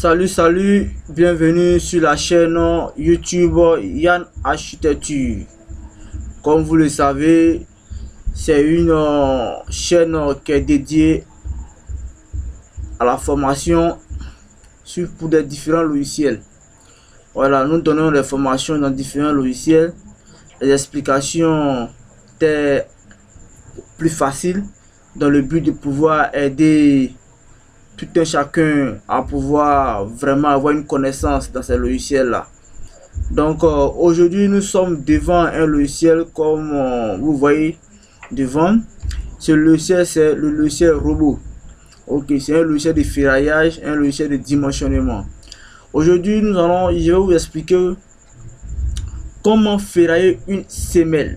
Salut, bienvenue sur la chaîne YouTube Yann Architecture. Comme vous le savez, c'est une chaîne qui est dédiée à la formation pour des différents logiciels. Voilà, nous donnons des formations dans différents logiciels, les explications plus faciles dans le but de pouvoir aider tout un chacun à pouvoir vraiment avoir une connaissance dans ces logiciels là. Donc aujourd'hui nous sommes devant un logiciel comme vous voyez devant. Ce logiciel, c'est le logiciel robot. Ok, c'est un logiciel de ferraillage, un logiciel de dimensionnement. Aujourd'hui je vais vous expliquer comment ferrailler une semelle.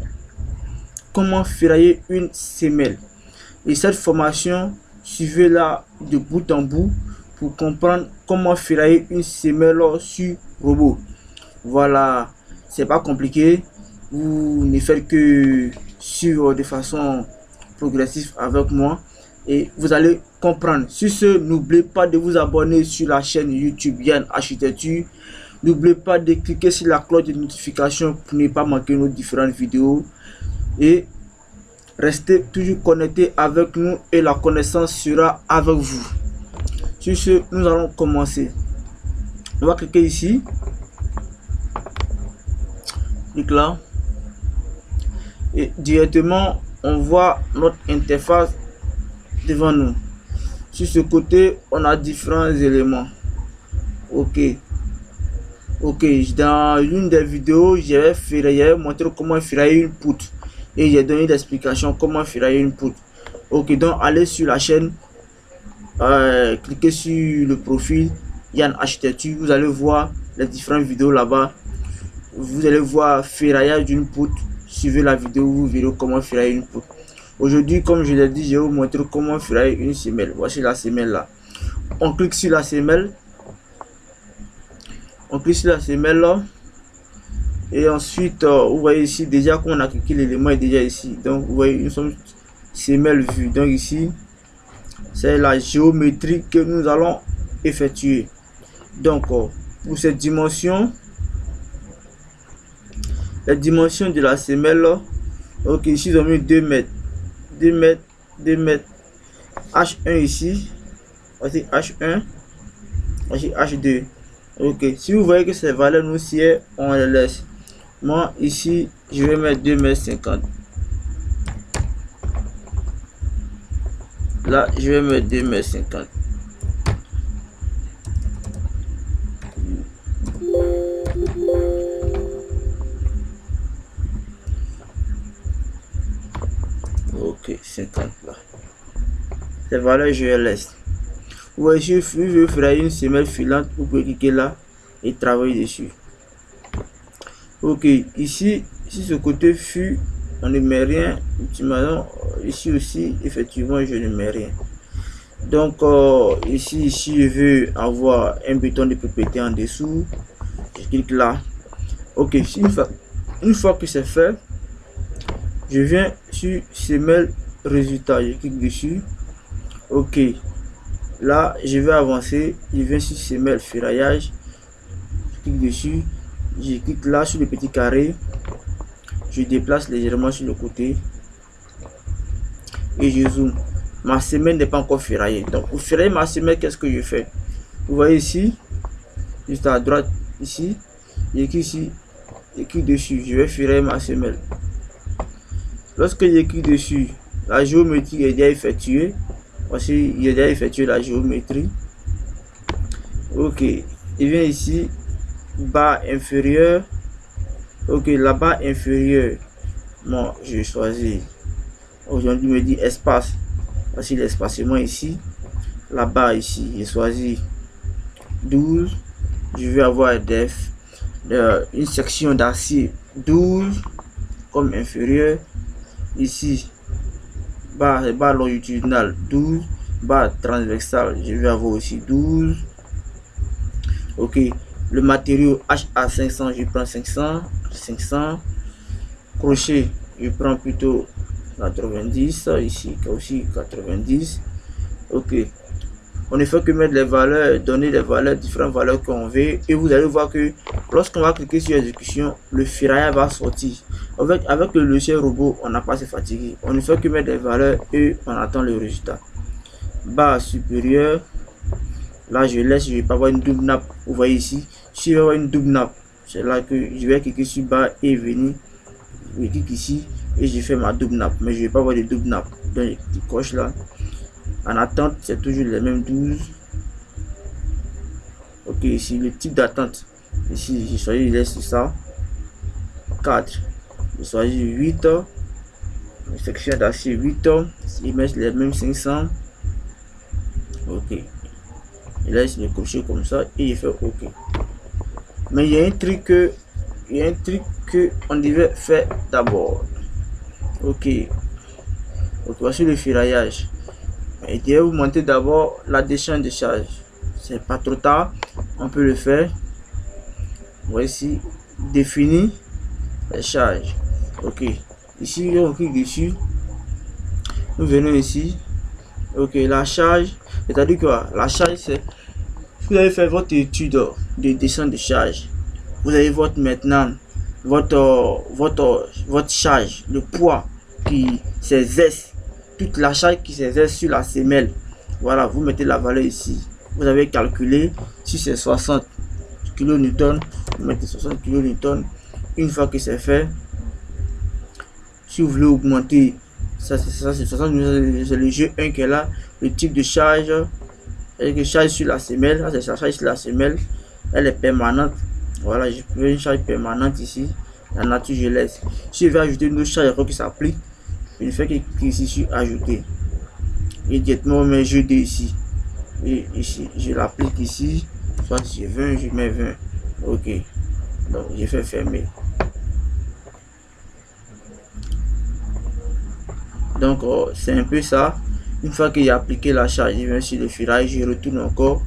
Et cette formation, suivez-la de bout en bout pour comprendre comment ferrailler une semelle sur robot. Voilà, c'est pas compliqué. Vous ne faites que suivre de façon progressive avec moi et vous allez comprendre. Sur ce, n'oubliez pas de vous abonner sur la chaîne YouTube Yann Architecture. N'oubliez pas de cliquer sur la cloche de notification pour ne pas manquer nos différentes vidéos. Et restez toujours connectés avec nous et la connaissance sera avec vous. Sur ce, nous allons commencer. On va cliquer ici. Clique là. Et directement, on voit notre interface devant nous. Sur ce côté, on a différents éléments. Ok. Dans l'une des vidéos, j'ai montré comment ferrailler une poutre. Et j'ai donné l'explication comment ferrailler une poutre. Ok, donc allez sur la chaîne, cliquez sur le profil Yann Architecture, vous allez voir les différentes vidéos là-bas. Vous allez voir ferraillage d'une poutre. Suivez la vidéo, vous verrez comment ferrailler une poutre. Aujourd'hui, comme je l'ai dit, je vais vous montrer comment ferrailler une semelle. Voici la semelle là. On clique sur la semelle. Là. Et ensuite, vous voyez ici déjà qu'on a cliqué, l'élément est déjà ici. Donc, vous voyez, nous sommes semelle vue. Donc ici, c'est la géométrie que nous allons effectuer. Donc, pour cette dimension, la dimension de la semelle, ok, ici, ils ont mis 2 mètres. H1 ici, voici H1, voici H2. Ok, si vous voyez que ces valeurs nous sied, on les laisse. Moi ici, je vais mettre 2,50 m. Là, je vais mettre 2,50 m. Ok, 50 là. Ces valeurs, je les laisse. Vous voyez, je veux faire une semelle filante, vous pouvez cliquer là et travailler dessus. Ok, ici, si ce côté fut, on ne met rien. Ici aussi, effectivement, je ne mets rien. Donc, ici, je veux avoir un bouton de PPT en dessous. Je clique là. Ok, une fois que c'est fait, je viens sur semelle résultat. Je clique dessus. Ok. Là, je vais avancer. Je viens sur semelle ferraillage. Je clique dessus. Je clique là sur le petit carré. Je déplace légèrement sur le côté. Et je zoome. Ma semelle n'est pas encore ferraillée. Donc, pour ferrailler ma semelle, qu'est-ce que je fais? Vous voyez ici, juste à droite, ici. Je clique ici. Je clique dessus. Je vais ferrailler ma semelle. Lorsque je clique dessus, la géométrie est déjà effectuée. Voici, il a déjà effectué la géométrie. Ok, il vient ici, barre inférieure. Ok, la barre inférieure, moi je choisis. Aujourd'hui, me dit espace. Voici l'espacement ici. La barre ici, j'ai choisi 12. Je vais avoir une section d'acier 12 comme inférieur. Ici, barre longitudinale 12, barre transversale je vais avoir aussi 12. Ok, le matériau HA500, je prends 500. Crochet, je prends plutôt 90. Ici aussi 90. Ok, On ne fait que mettre les valeurs, donner les valeurs, différentes valeurs qu'on veut, et vous allez voir que lorsqu'on va cliquer sur exécution, le ferraillage va sortir. Avec le logiciel robot, on n'a pas à se fatiguer. On ne fait que mettre des valeurs et on attend le résultat. Barre supérieure, là je laisse, je vais pas avoir une double nappe. Vous voyez ici, si je vais avoir une double nappe, c'est là que je vais cliquer sur barre et venir. Je clique ici et je fais ma double nappe, mais je vais pas avoir de double nappe. Donc je coche là. En attente, c'est toujours les mêmes 12. Ok, ici le type d'attente, ici je choisis, je laisse ça 4, je choisis 8, section d'acier 8, ils mettent les mêmes 500. Ok, je laisse le cocher comme ça et je fais ok. Mais il y a un truc que on devait faire d'abord. Ok, voici le ferraillage. Et je vais vous montrer d'abord la descente de charge. C'est pas trop tard, on peut le faire. Voici définir les charges. Ok, ici on clique dessus, nous venons ici. Ok, la charge, c'est-à-dire que la charge, c'est vous allez faire votre étude de descente de charge. Vous avez votre maintenant votre charge, le poids qui s'exerce, toute la charge qui s'exerce sur la semelle. Voilà, vous mettez la valeur ici. Vous avez calculé, si c'est 60 kN, vous mettez 60 kN. Une fois que c'est fait, si vous voulez augmenter, ça c'est 60, c'est le jeu 1 qui est là, le type de charge, c'est charge sur la semelle, ça c'est la charge sur la semelle, elle est permanente. Voilà, je peux une charge permanente ici, la nature je laisse. Si je vais ajouter une autre charge qui s'applique, je fais cliquer ici sur ajouter. Et directement je mets jeu 2 ici. Et ici, je l'applique ici, soit j'ai 20, je mets 20. Ok, donc j'ai fait fermer. Donc c'est un peu ça. Une fois que j'ai appliqué la charge, je viens sur le ferraillage, je retourne encore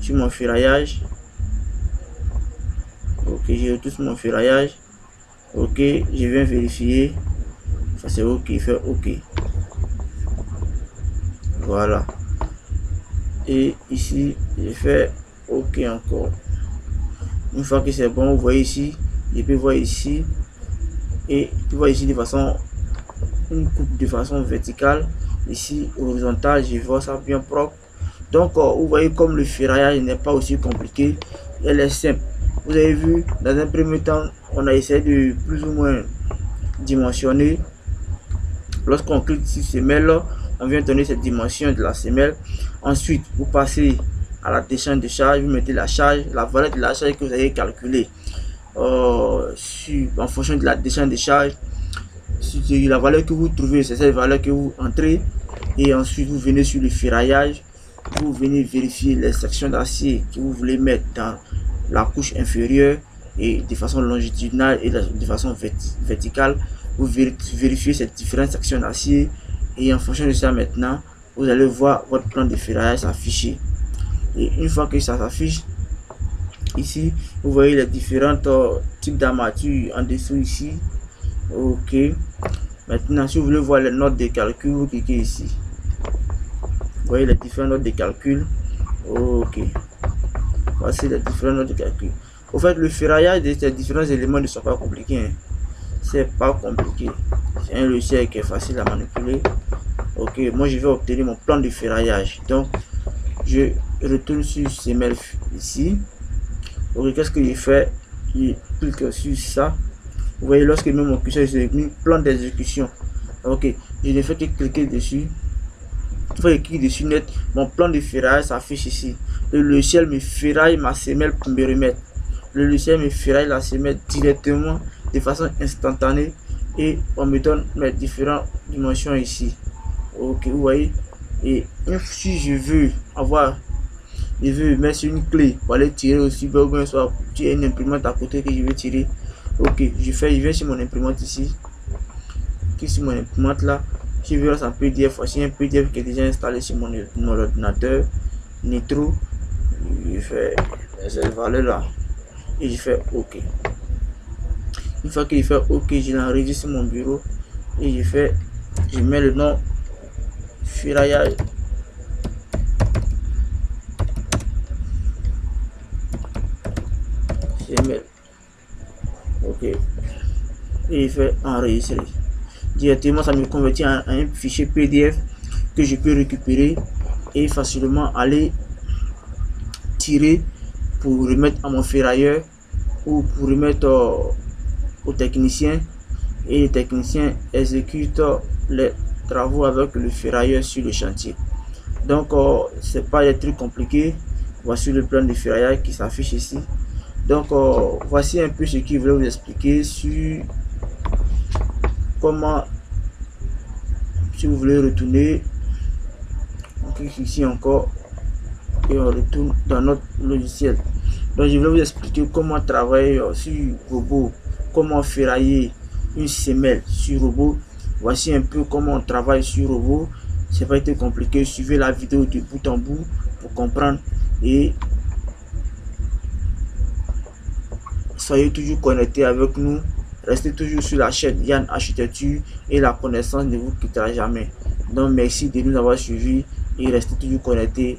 sur mon ferraillage. Ok, je retourne sur mon ferraillage. Ok, je viens vérifier. Ça c'est ok, fait ok. Voilà. Et ici, je fais ok encore. Une fois que c'est bon, vous voyez ici, je peux voir ici. Et tu vois ici de façon, une coupe de façon verticale. Ici, horizontale, je vois ça bien propre. Donc, vous voyez comme le ferraillage n'est pas aussi compliqué. Elle est simple. Vous avez vu, dans un premier temps, on a essayé de plus ou moins dimensionner. Lorsqu'on clique sur semelle, on vient donner cette dimension de la semelle. Ensuite, vous passez à la descente de charge, vous mettez la charge, la valeur de la charge que vous avez calculée en fonction de la descente de charge. La valeur que vous trouvez, c'est cette valeur que vous entrez. Et ensuite, vous venez sur le ferraillage. Vous venez vérifier les sections d'acier que vous voulez mettre dans la couche inférieure et de façon longitudinale et de façon verticale. Vous vérifiez ces différentes sections d'acier et en fonction de ça maintenant, vous allez voir votre plan de ferraillage s'afficher. Et une fois que ça s'affiche, ici, vous voyez les différents types d'armature en dessous ici. Ok. Maintenant, si vous voulez voir les notes de calcul, vous cliquez ici. Vous voyez les différentes notes de calcul. Ok. Voici les différentes notes de calcul. Au fait, le ferraillage de ces différents éléments ne sont pas compliqués. Hein. C'est pas compliqué. C'est un logiciel qui est facile à manipuler. Ok, moi je vais obtenir mon plan de ferraillage. Donc, je retourne sur semelle ici. Ok, qu'est-ce que j'ai fait? Je clique sur ça. Vous voyez, lorsque je mets mon curseur, j'ai mis plan d'exécution. Ok, je ne fais que cliquer dessus. Une fois que je clique dessus net, mon plan de ferraillage s'affiche ici. Le logiciel me ferraille ma semelle pour me remettre. Le logiciel me ferraille la semelle directement de façon instantanée et on me donne mes différentes dimensions ici. Ok, vous voyez. Et si je veux mettre sur une clé pour aller tirer aussi, bien soit tu as une imprimante à côté que je veux tirer. Ok, je viens sur mon imprimante ici. Sur mon imprimante là, je vais lancer un PDF. Voici un PDF qui est déjà installé sur mon ordinateur Nitro. Je fais cette valeur là et je fais ok. Une fois que je fais ok, je l'enregistre sur mon bureau et je mets le nom ferraillage semelle. Ok, et il fait enregistrer. Directement ça me convertit en un fichier PDF que je peux récupérer et facilement aller tirer pour remettre à mon ferrailleur ou pour remettre au technicien, et les techniciens exécutent les travaux avec le ferrailleur sur le chantier. Donc c'est pas des trucs compliqués. Voici le plan de ferraillage qui s'affiche ici. Donc voici un peu ce que je voulais vous expliquer sur comment, si vous voulez retourner, on clique ici encore et on retourne dans notre logiciel. Donc je vais vous expliquer comment travailler sur robot, comment ferrailler une semelle sur robot. Voici un peu comment on travaille sur robot. C'est pas été compliqué, suivez la vidéo de bout en bout pour comprendre et soyez toujours connectés avec nous. Restez toujours sur la chaîne Yann Architecture et la connaissance ne vous quittera jamais. Donc merci de nous avoir suivis et restez toujours connectés.